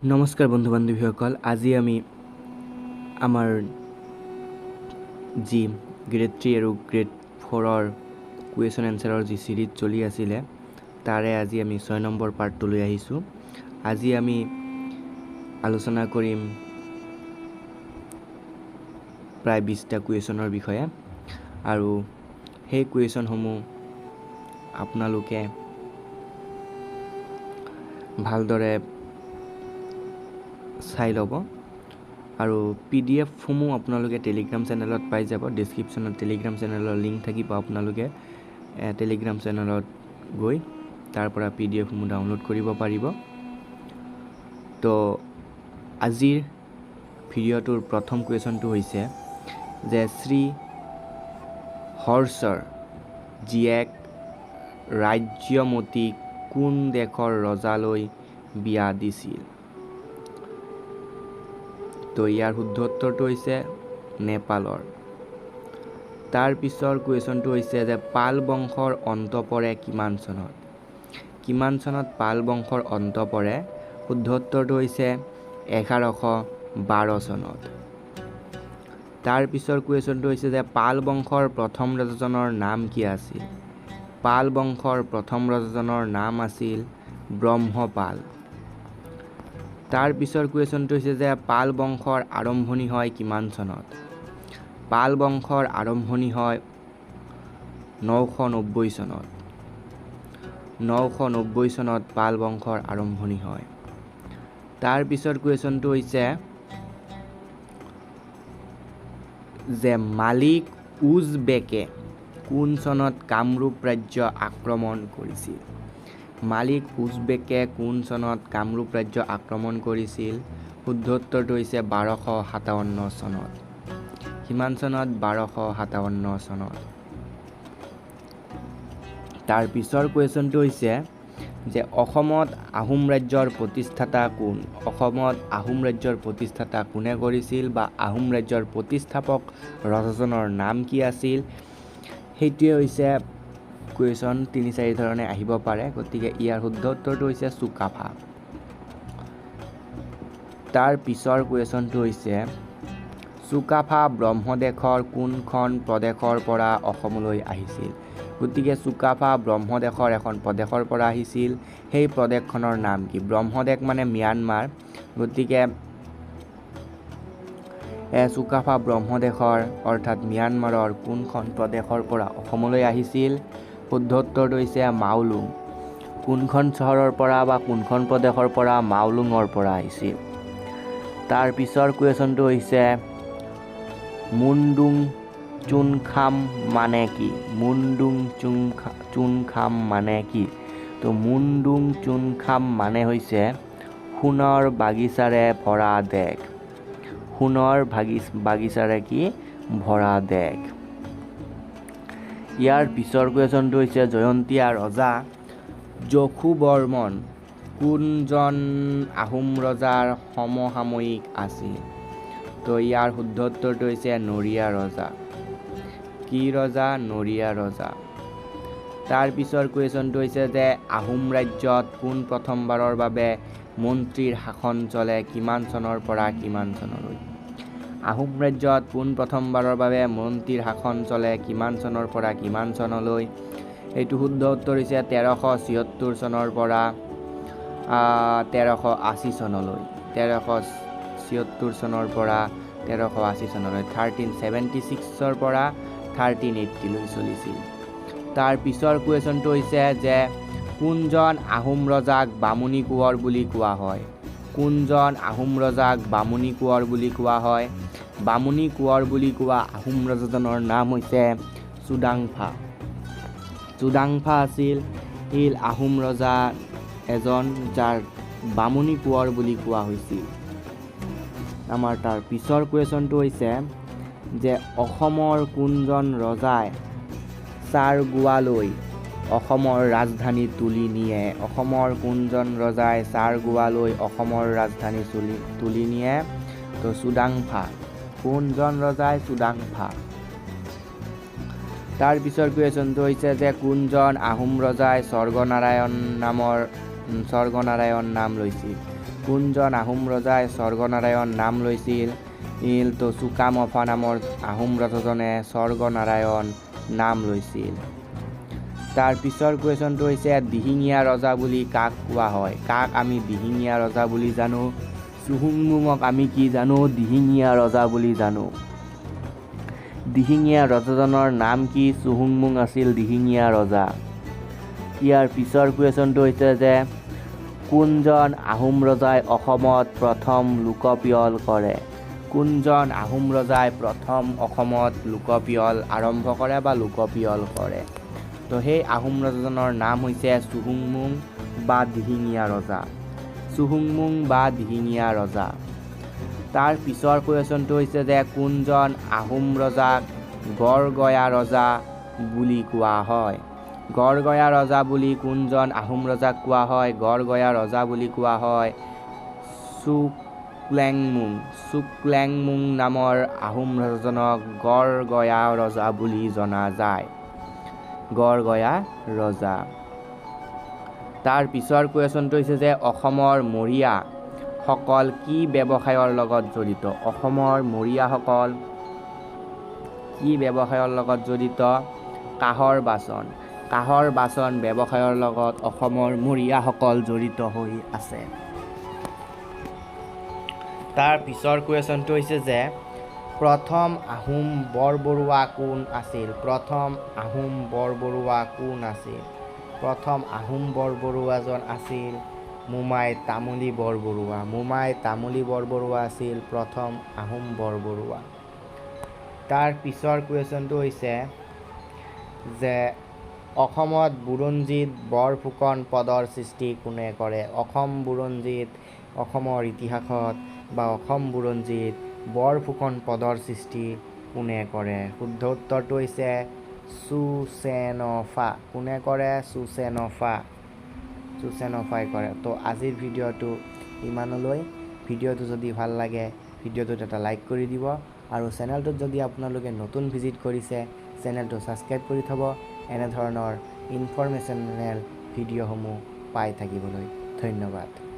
নমস্কাৰ বন্ধু বান্ধৱীসকল, আজি আমি আমাৰ যি গ্ৰেড 3 আৰু গ্ৰেড 4ৰ কুৱেশ্যন এনচাৰৰ যি চিৰিজ চলি আছিলে তাৰে আজি আমি 6 নম্বৰ পাৰ্টটো লৈ আহিছোঁ। আজি আমি আলোচনা কৰিম প্ৰায় 20টা কুৱেশ্যনৰ বিষয়ে আৰু সেই কুৱেশ্যনসমূহ আপোনালোকে ভালদৰে চাই ল'ব আৰু PDF-সমূহ আপোনালোকে টেলিগ্ৰাম চেনেলত পাই যাব। ডেছক্ৰিপশ্যনত টেলিগ্ৰাম চেনেলৰ লিংক থাকিব, আপোনালোকে টেলিগ্ৰাম চেনেলত গৈ তাৰ পৰা PDF-সমূহ ডাউনলোড কৰিব পাৰিব। তো আজিৰ ভিডিঅ'টোৰ প্ৰথম কুৱেশ্যনটো হৈছে যে শ্ৰী হৰ্ষৰ জীয়েক ৰাজ্যমতীক কোন দেশৰ ৰজালৈ বিয়া দিছিল? তো ইয়াৰ শুদ্ধ উত্তৰটো হৈছে নেপালৰ। তাৰ পিছৰ কুৱেশ্যনটো হৈছে যে পাল বংশৰ অন্ত পৰে কিমান চনত? কিমান চনত পাল বংশৰ অন্ত পৰে? শুদ্ধ উত্তৰটো হৈছে 1112 চনত। তাৰ পিছৰ কুৱেশ্যনটো হৈছে যে পাল বংশৰ প্ৰথম ৰজাজনৰ নাম কি আছিল? পাল বংশৰ প্ৰথম ৰজাজনৰ নাম আছিল ব্ৰহ্মপাল। তাৰ পিছৰ কুৱেশ্যনটো হৈছে যে পাল বংশৰ আৰম্ভণি হয় কিমান চনত? পাল বংশৰ আৰম্ভণি হয় 990 চনত। 990 চনত পাল বংশৰ আৰম্ভণি হয়। তাৰ পিছৰ কুৱেশ্যনটো হৈছে যে মালিক উজবেকে কোন চনত কামৰূপ ৰাজ্য আক্ৰমণ কৰিছিল? মালিক উজবেকে কোন চনত কামৰূপ ৰাজ্য আক্ৰমণ কৰিছিল? শুদ্ধ উত্তৰটো হৈছে 1257 চনত। কিমান চনত? 1257 চনত। তাৰ পিছৰ কুৱেশ্যনটো হৈছে যে অসমত আহোম ৰাজ্যৰ প্ৰতিষ্ঠাতা কোন? অসমত আহোম ৰাজ্যৰ প্ৰতিষ্ঠাতা কোনে কৰিছিল বা আহোম ৰাজ্যৰ প্ৰতিষ্ঠাপক ৰজাজনৰ নাম কি আছিল? সেইটোৱে হৈছে কুৱেশ্যন 3-4 ধৰণে আহিব পাৰে, গতিকে ইয়াৰ শুদ্ধ উত্তৰটো হৈছে চুকাফা। তাৰ পিছৰ কুৱেশ্যনটো হৈছে চুকাফা ব্ৰহ্মদেশৰ কোনখন প্ৰদেশৰ পৰা অসমলৈ আহিছিল? গতিকে চুকাফা ব্ৰহ্মদেশৰ এখন প্ৰদেশৰ পৰা আহিছিল। সেই প্ৰদেশখনৰ নাম কি? ব্ৰহ্মদেশ মানে ম্যানমাৰ, গতিকে চুকাফা ব্ৰহ্মদেশৰ অৰ্থাৎ ম্যানমাৰৰ কোনখন প্ৰদেশৰ পৰা অসমলৈ আহিছিল? শুদ্ধ উত্তৰটো হৈছে মাওলুং। কোনখন চহৰৰ পৰা বা কোনখন প্ৰদেশৰ পৰা? মাওলুঙৰ পৰা আহিছিল। তাৰ পিছৰ কুৱেশ্যনটো হৈছে মুণ্ডুং চুনখাম মানে কি? মুণ্ডুং চুনখাম মানে কি? তো মুণ্ডুং চুনখাম মানে হৈছে সোণৰ বাগিচাৰে ভৰা দেশ। সোণৰ বাগিচাৰে কি? ভৰা দেশ। ইয়াৰ পিছৰ কুৱেশ্যনটো হৈছে জয়ন্তীয়া ৰজা যশোবৰ্মন কোনজন আহোম ৰজাৰ সমসাময়িক আছিল? তো ইয়াৰ শুদ্ধ উত্তৰটো হৈছে নৰিয়া ৰজা। কি ৰজা? নৰিয়া ৰজা। তাৰ পিছৰ কুৱেশ্যনটো হৈছে যে আহোম ৰাজ্যত পোন প্ৰথমবাৰৰ বাবে মন্ত্ৰীৰ শাসন চলে কিমান চনৰ পৰা কিমান চনলৈ? আহোম ৰাজ্যত পোন প্ৰথমবাৰৰ বাবে মন্ত্ৰীৰ শাসন চলে কিমান চনৰ পৰা কিমান চনলৈ? এইটো শুদ্ধ উত্তৰ হৈছে 1376 চনৰ পৰা 1380 চনলৈ। 1376 চনৰ পৰা 1380 চনলৈ। 1376ৰ পৰা 1380লৈ চলিছিল। তাৰ পিছৰ কুৱেশ্যনটো হৈছে যে কোনজন আহোম ৰজাক বামুণী কোঁৱৰ বুলি কোৱা হয়? কোনজন আহোম ৰজাক বামুণী কোঁৱৰ বুলি কোৱা হয়? বামুণী কোঁৱৰ বুলি কোৱা আহোম ৰজাজনৰ নাম হৈছে চুডাংফা। চুডাংফা আছিল আহোম ৰজা এজন যাৰ বামুণী কোঁৱৰ বুলি কোৱা হৈছিল। আমাৰ তাৰ পিছৰ কুৱেশ্যনটো হৈছে যে অসমৰ কোনজন ৰজাই চাৰগোৱালৈ অসমৰ ৰাজধানী তুলি নিয়ে? অসমৰ কোনজন ৰজাই চাৰগোৱালৈ অসমৰ ৰাজধানী তুলি নিয়ে? তো চুডাংফা। কোনজন ৰজাই? চুডাংফা। তাৰ পিছৰ কুৱেশ্যনটো হৈছে যে কোনজন আহোম ৰজাই স্বৰ্গনাৰায়ণ নাম লৈছিল? কোনজন আহোম ৰজাই স্বৰ্গনাৰায়ণ নাম লৈছিল তো চুকামফা নামৰ আহোম ৰজাজনে স্বৰ্গনাৰায়ণ নাম লৈছিল। তাৰ পিছৰ কুৱেশ্যনটো হৈছে দিহিঙীয়া ৰজা বুলি কাক কোৱা হয়? কাক আমি দিহিঙীয়া ৰজা বুলি জানো? চুহুংমুঙক আমি কি জানো? দিহিঙীয়া ৰজা বুলি জানো। দিহিঙীয়া ৰজাজনৰ নাম কি? চুহুংমুং আছিল দিহিঙীয়া ৰজা। ইয়াৰ পিছৰ কুৱেশ্যনটো হৈছে যে কোনজন আহোম ৰজাই অসমত প্ৰথম লোকপিয়ল কৰে? কোনজন আহোম ৰজাই প্ৰথম অসমত লোকপিয়ল আৰম্ভ কৰে বা লোকপিয়ল কৰে? তো সেই আহোম ৰজাজনৰ নাম হৈছে চুহুংমুং বা দিহিঙীয়া ৰজা। চুহুংমুং বা দিহিঙীয়া ৰজা। তাৰ পিছৰ কুৱেশ্যনটো হৈছে যে কোনজন আহোম ৰজাক গড়গয়া ৰজা বুলি কোৱা হয়? গড়গয়া ৰজা বুলি কোনজন আহোম ৰজাক কোৱা হয়? গড়গয়া ৰজা বুলি কোৱা হয় চুকলেংমুং। চুকলেংমুং নামৰ আহোম ৰজাজনক গড়গয়া ৰজা বুলি জনা যায়। গড়গয়া ৰজা। তাৰ পিছৰ কুৱেশ্যনটো হৈছে যে অসমৰ মৰিয়াসকল কি ব্যৱসায়ৰ লগত জড়িত? অসমৰ মৰিয়াসকল কি ব্যৱসায়ৰ লগত জড়িত? কাঁহৰ বাচন। কাঁহৰ বাচন ব্যৱসায়ৰ লগত অসমৰ মৰিয়াসকল জড়িত হৈ আছে। তাৰ পিছৰ কুৱেশ্যনটো হৈছে যে প্ৰথম আহোম বৰবৰুৱা কোন আছিল? প্ৰথম আহোম বৰবৰুৱা কোন আছিল? প্ৰথম আহোম বৰবৰুৱাজন আছিল মোমাই তামুলী বৰবৰুৱা। মোমাই তামুলী বৰবৰুৱা আছিল প্ৰথম আহোম বৰবৰুৱা। তাৰ পিছৰ কুৱেশ্যনটো হৈছে যে অসমত বুৰঞ্জীত বৰফুকন পদৰ সৃষ্টি কোনে কৰে? অসম বুৰঞ্জীত, অসমৰ ইতিহাসত বা অসম বুৰঞ্জীত বৰফুকন পদৰ সৃষ্টি কোনে কৰে? শুদ্ধ উত্তৰটো হৈছে চুচেনফা। কোনে কৰে? চুচেনফা। চুচেনফাই কৰে। তো আজিৰ ভিডিঅ'টো ইমানলৈ। ভিডিঅ'টো যদি ভাল লাগে ভিডিঅ'টোত এটা লাইক কৰি দিব আৰু চেনেলটোত যদি আপোনালোকে নতুন ভিজিট কৰিছে চেনেলটো ছাবস্ক্ৰাইব কৰি থ'ব এনেধৰণৰ ইনফৰমেশ্যনেল ভিডিঅ'সমূহ পাই থাকিবলৈ। ধন্যবাদ।